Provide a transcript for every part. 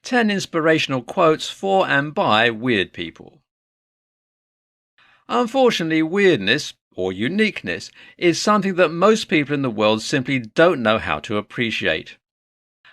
10 inspirational quotes for and by weird people. Unfortunately, weirdness, or uniqueness, is something that most people in the world simply don't know how to appreciate.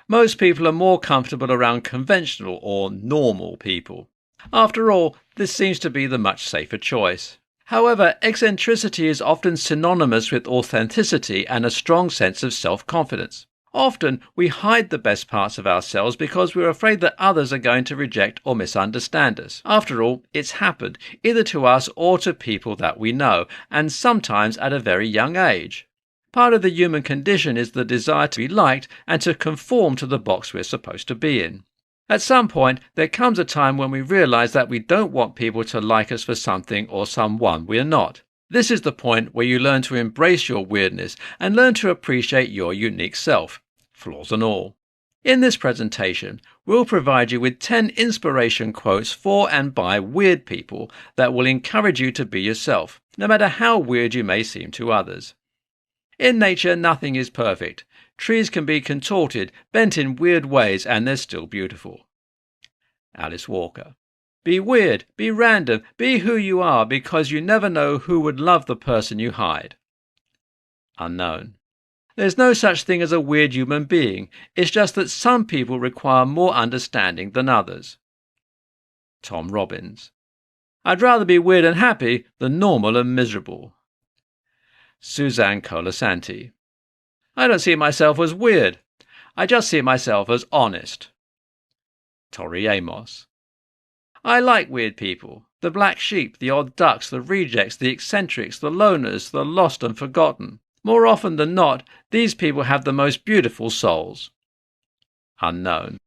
Most people are more comfortable around conventional or normal people. After all, this seems to be the much safer choice. However, eccentricity is often synonymous with authenticity and a strong sense of self-confidence. Often, we hide the best parts of ourselves because we're afraid that others are going to reject or misunderstand us. After all, it's happened, either to us or to people that we know, and sometimes at a very young age. Part of the human condition is the desire to be liked and to conform to the box we're supposed to be in. At some point, there comes a time when we realize that we don't want people to like us for something or someone we're not. This is the point where you learn to embrace your weirdness and learn to appreciate your unique self, flaws and all. In this presentation, we'll provide you with 10 inspiration quotes for and by weird people that will encourage you to be yourself, no matter how weird you may seem to others. In nature, nothing is perfect. Trees can be contorted, bent in weird ways, and they're still beautiful. Alice Walker. Be weird, be random, be who you are, because you never know who would love the person you hide. Unknown. There's no such thing as a weird human being. It's just that some people require more understanding than others. Tom Robbins. I'd rather be weird and happy than normal and miserable. Suzanne Colasanti. I don't see myself as weird. I just see myself as honest. Tori Amos. I like weird people. The black sheep, the odd ducks, the rejects, the eccentrics, the loners, the lost and forgotten. More often than not, these people have the most beautiful souls. Unknown.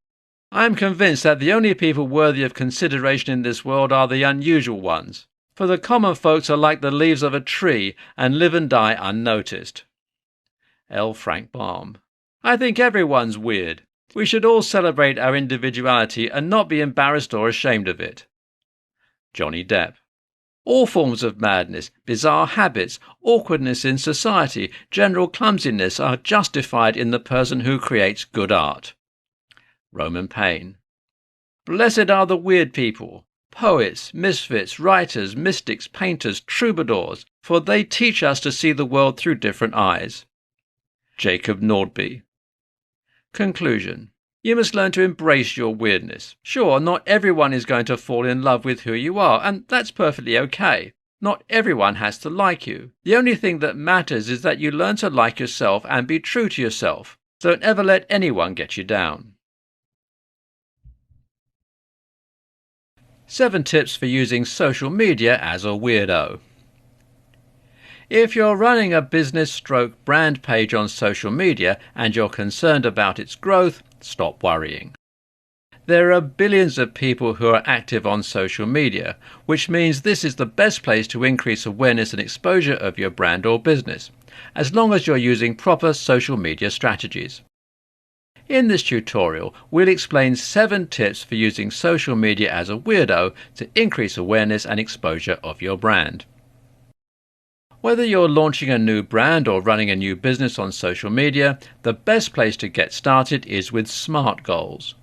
I am convinced that the only people worthy of consideration in this world are the unusual ones, for the common folks are like the leaves of a tree and live and die unnoticed. L. Frank Baum. I think everyone's weird. We should all celebrate our individuality and not be embarrassed or ashamed of it. Johnny Depp. All forms of madness, bizarre habits, awkwardness in society, general clumsiness are justified in the person who creates good art. Roman Payne. Blessed are the weird people, poets, misfits, writers, mystics, painters, troubadours, for they teach us to see the world through different eyes. Jacob Nordby. Conclusion. You must learn to embrace your weirdness. Sure, not everyone is going to fall in love with who you are, and that's perfectly okay. Not everyone has to like you. The only thing that matters is that you learn to like yourself and be true to yourself. Don't ever let anyone get you down. 7 tips for using social media as a weirdo. If you're running a business/brand page on social media and you're concerned about its growth, stop worrying. There are billions of people who are active on social media, which means this is the best place to increase awareness and exposure of your brand or business, as long as you're using proper social media strategies. In this tutorial, we'll explain 7 tips for using social media as a weirdo to increase awareness and exposure of your brand. Whether you're launching a new brand or running a new business on social media, the best place to get started is with SMART goals.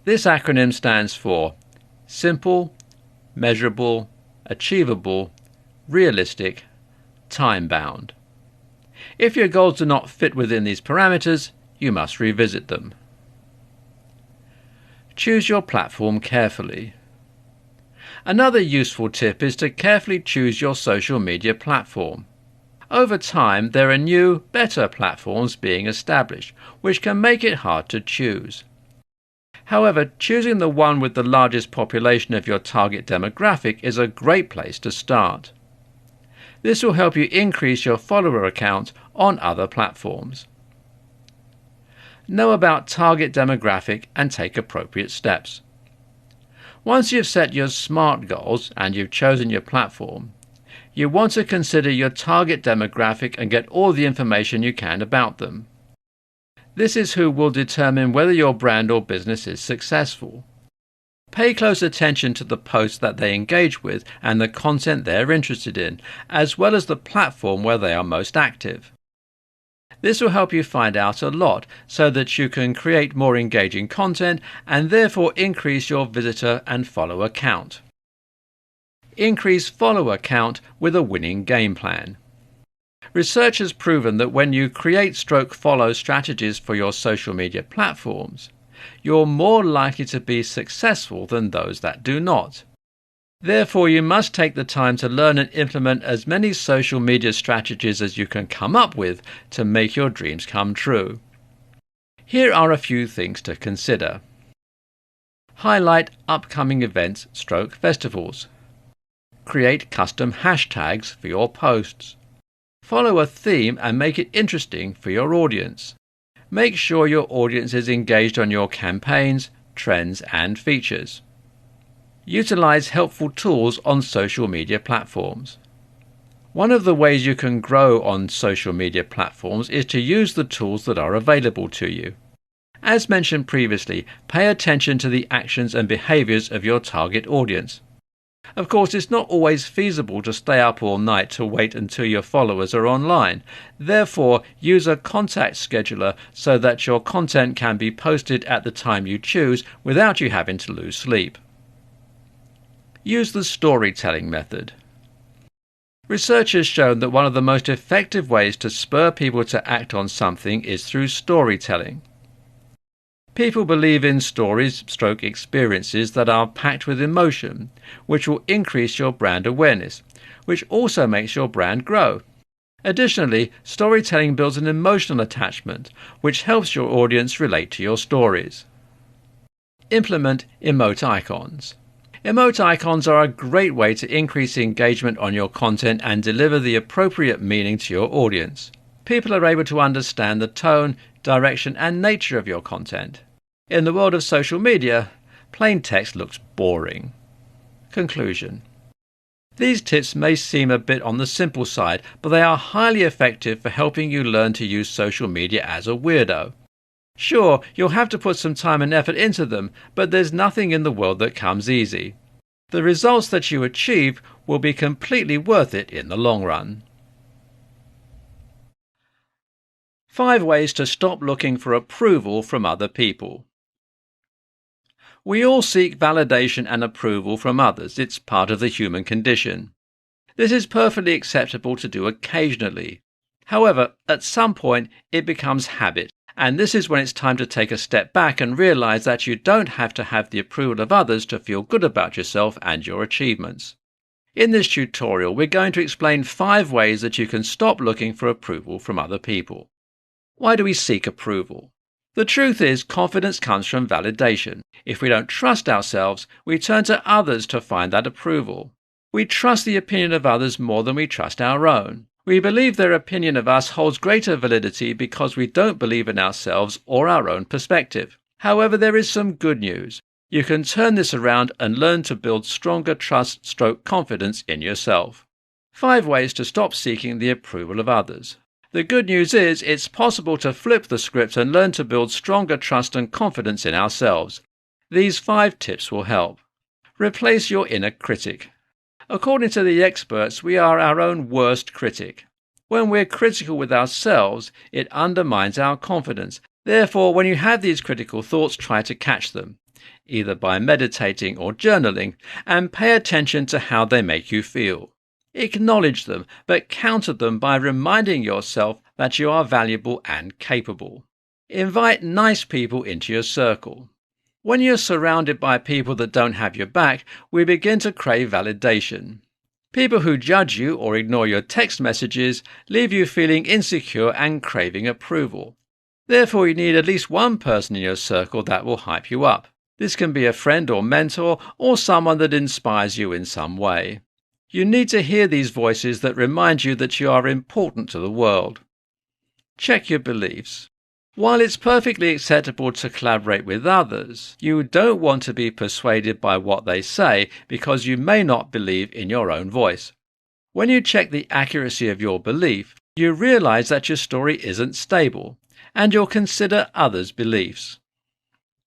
This acronym stands for Simple, Measurable, Achievable, Realistic, Time-bound. If your goals do not fit within these parameters, you must revisit them. Choose your platform carefully. Another useful tip is to carefully choose your social media platform. Over time, there are new, better platforms being established, which can make it hard to choose. However, choosing the one with the largest population of your target demographic is a great place to start. This will help you increase your follower account on other platforms. Know about target demographic and take appropriate steps. Once you've set your SMART goals and you've chosen your platform, you want to consider your target demographic and get all the information you can about them. This is who will determine whether your brand or business is successful. Pay close attention to the posts that they engage with and the content they're interested in, as well as the platform where they are most active. This will help you find out a lot so that you can create more engaging content and therefore increase your visitor and follower count. Increase follower count with a winning game plan. Research has proven that when you create/follow strategies for your social media platforms, you're more likely to be successful than those that do not. Therefore, you must take the time to learn and implement as many social media strategies as you can come up with to make your dreams come true. Here are a few things to consider. Highlight upcoming events/festivals. Create custom hashtags for your posts. Follow a theme and make it interesting for your audience. Make sure your audience is engaged on your campaigns, trends, and features. Utilize helpful tools on social media platforms. One of the ways you can grow on social media platforms is to use the tools that are available to you. As mentioned previously, pay attention to the actions and behaviors of your target audience. Of course, it's not always feasible to stay up all night to wait until your followers are online. Therefore, use a contact scheduler so that your content can be posted at the time you choose without you having to lose sleep. Use the storytelling method. Research has shown that one of the most effective ways to spur people to act on something is through storytelling. People believe in stories/experiences that are packed with emotion, which will increase your brand awareness, which also makes your brand grow. Additionally, storytelling builds an emotional attachment, which helps your audience relate to your stories. Implement emote icons. Emote icons are a great way to increase engagement on your content and deliver the appropriate meaning to your audience. People are able to understand the tone, direction, and nature of your content. In the world of social media, plain text looks boring. Conclusion. These tips may seem a bit on the simple side, but they are highly effective for helping you learn to use social media as a weirdo. Sure, you'll have to put some time and effort into them, but there's nothing in the world that comes easy. The results that you achieve will be completely worth it in the long run. 5 ways to stop looking for approval from other people. We all seek validation and approval from others. It's part of the human condition. This is perfectly acceptable to do occasionally. However, at some point it becomes habit, and this is when it's time to take a step back and realize that you don't have to have the approval of others to feel good about yourself and your achievements. In this tutorial, we're going to explain 5 ways that you can stop looking for approval from other people. Why do we seek approval? The truth is, confidence comes from validation. If we don't trust ourselves, we turn to others to find that approval. We trust the opinion of others more than we trust our own. We believe their opinion of us holds greater validity because we don't believe in ourselves or our own perspective. However, there is some good news. You can turn this around and learn to build stronger trust/confidence in yourself. 5 ways to stop seeking the approval of others. The good news is it's possible to flip the script and learn to build stronger trust and confidence in ourselves. These 5 tips will help. Replace your inner critic. According to the experts, we are our own worst critic. When we're critical with ourselves, it undermines our confidence. Therefore, when you have these critical thoughts, try to catch them, either by meditating or journaling, and pay attention to how they make you feel. Acknowledge them, but counter them by reminding yourself that you are valuable and capable. Invite nice people into your circle. When you're surrounded by people that don't have your back, we begin to crave validation. People who judge you or ignore your text messages leave you feeling insecure and craving approval. Therefore, you need at least one person in your circle that will hype you up. This can be a friend or mentor or someone that inspires you in some way. You need to hear these voices that remind you that you are important to the world. Check your beliefs. While it's perfectly acceptable to collaborate with others, you don't want to be persuaded by what they say because you may not believe in your own voice. When you check the accuracy of your belief, you realize that your story isn't stable, and you'll consider others' beliefs.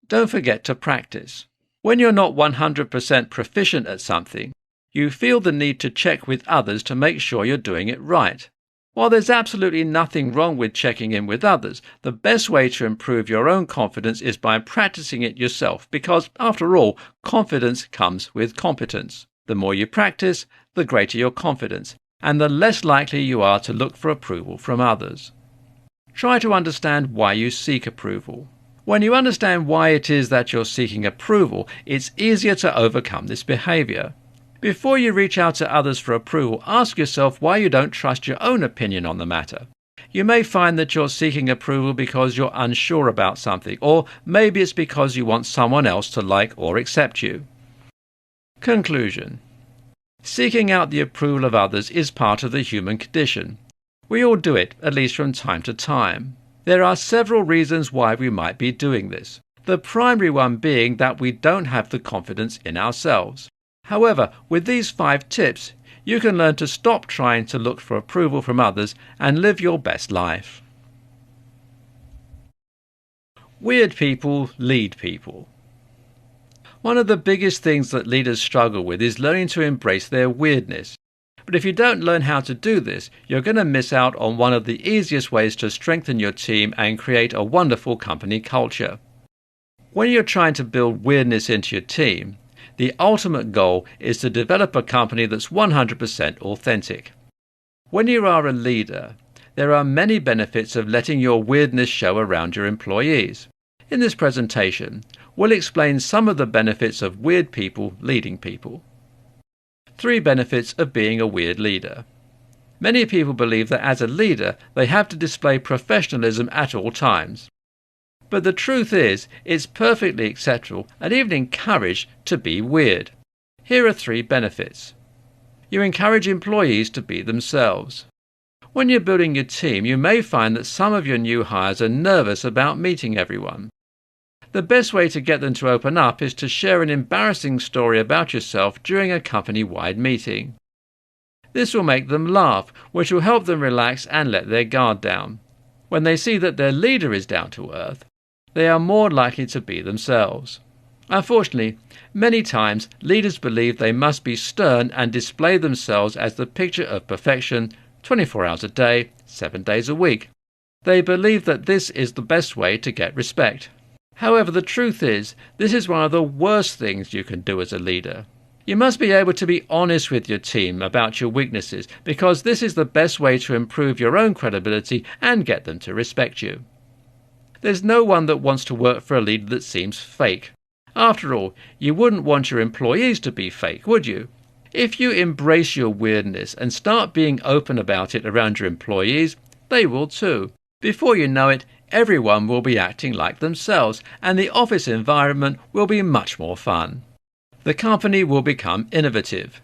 Don't forget to practice. When you're not 100% proficient at something, you feel the need to check with others to make sure you're doing it right. While there's absolutely nothing wrong with checking in with others, the best way to improve your own confidence is by practicing it yourself because, after all, confidence comes with competence. The more you practice, the greater your confidence, and the less likely you are to look for approval from others. Try to understand why you seek approval. When you understand why it is that you're seeking approval, it's easier to overcome this behavior. Before you reach out to others for approval, ask yourself why you don't trust your own opinion on the matter. You may find that you're seeking approval because you're unsure about something, or maybe it's because you want someone else to like or accept you. Conclusion. Seeking out the approval of others is part of the human condition. We all do it, at least from time to time. There are several reasons why we might be doing this, the primary one being that we don't have the confidence in ourselves. However, with these 5 tips, you can learn to stop trying to look for approval from others and live your best life. Weird people lead people. One of the biggest things that leaders struggle with is learning to embrace their weirdness. But if you don't learn how to do this, you're going to miss out on one of the easiest ways to strengthen your team and create a wonderful company culture. When you're trying to build weirdness into your team, the ultimate goal is to develop a company that's 100% authentic. When you are a leader, there are many benefits of letting your weirdness show around your employees. In this presentation, we'll explain some of the benefits of weird people leading people. 3 benefits of being a weird leader. Many people believe that as a leader, they have to display professionalism at all times. But the truth is, it's perfectly acceptable and even encouraged to be weird. Here are 3 benefits. You encourage employees to be themselves. When you're building your team, you may find that some of your new hires are nervous about meeting everyone. The best way to get them to open up is to share an embarrassing story about yourself during a company-wide meeting. This will make them laugh, which will help them relax and let their guard down. When they see that their leader is down to earth, they are more likely to be themselves. Unfortunately, many times leaders believe they must be stern and display themselves as the picture of perfection 24 hours a day, 7 days a week. They believe that this is the best way to get respect. However, the truth is, this is one of the worst things you can do as a leader. You must be able to be honest with your team about your weaknesses because this is the best way to improve your own credibility and get them to respect you. There's no one that wants to work for a leader that seems fake. After all, you wouldn't want your employees to be fake, would you? If you embrace your weirdness and start being open about it around your employees, they will too. Before you know it, everyone will be acting like themselves and the office environment will be much more fun. The company will become innovative.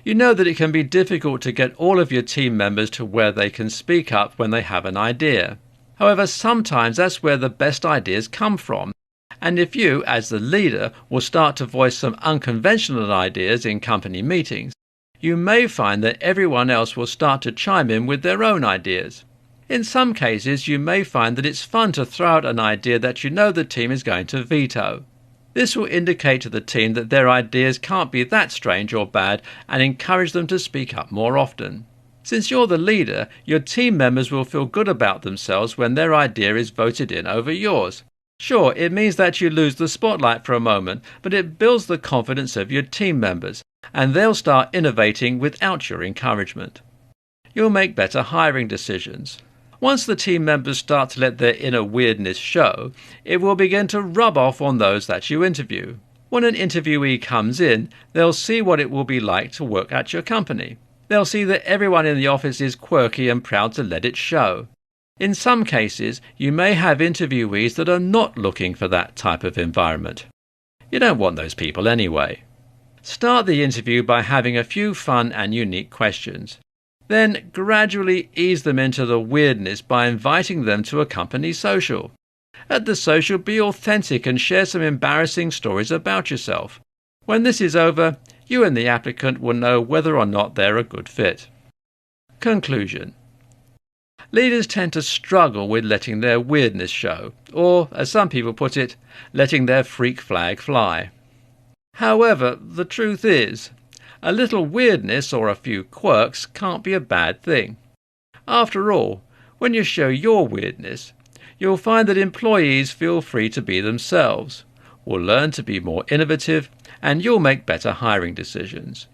You know that it can be difficult to get all of your team members to where they can speak up when they have an idea. However, sometimes that's where the best ideas come from. And if you, as the leader, will start to voice some unconventional ideas in company meetings, you may find that everyone else will start to chime in with their own ideas. In some cases, you may find that it's fun to throw out an idea that you know the team is going to veto. This will indicate to the team that their ideas can't be that strange or bad and encourage them to speak up more often. Since you're the leader, your team members will feel good about themselves when their idea is voted in over yours. Sure, it means that you lose the spotlight for a moment, but it builds the confidence of your team members, and they'll start innovating without your encouragement. You'll make better hiring decisions. Once the team members start to let their inner weirdness show, it will begin to rub off on those that you interview. When an interviewee comes in, they'll see what it will be like to work at your company. They'll see that everyone in the office is quirky and proud to let it show. In some cases, you may have interviewees that are not looking for that type of environment. You don't want those people anyway. Start the interview by having a few fun and unique questions. Then gradually ease them into the weirdness by inviting them to a company social. At the social, be authentic and share some embarrassing stories about yourself. When this is over, you and the applicant will know whether or not they're a good fit. Conclusion. Leaders tend to struggle with letting their weirdness show, or, as some people put it, letting their freak flag fly. However, the truth is, a little weirdness or a few quirks can't be a bad thing. After all, when you show your weirdness, you'll find that employees feel free to be themselves, will learn to be more innovative, and you'll make better hiring decisions.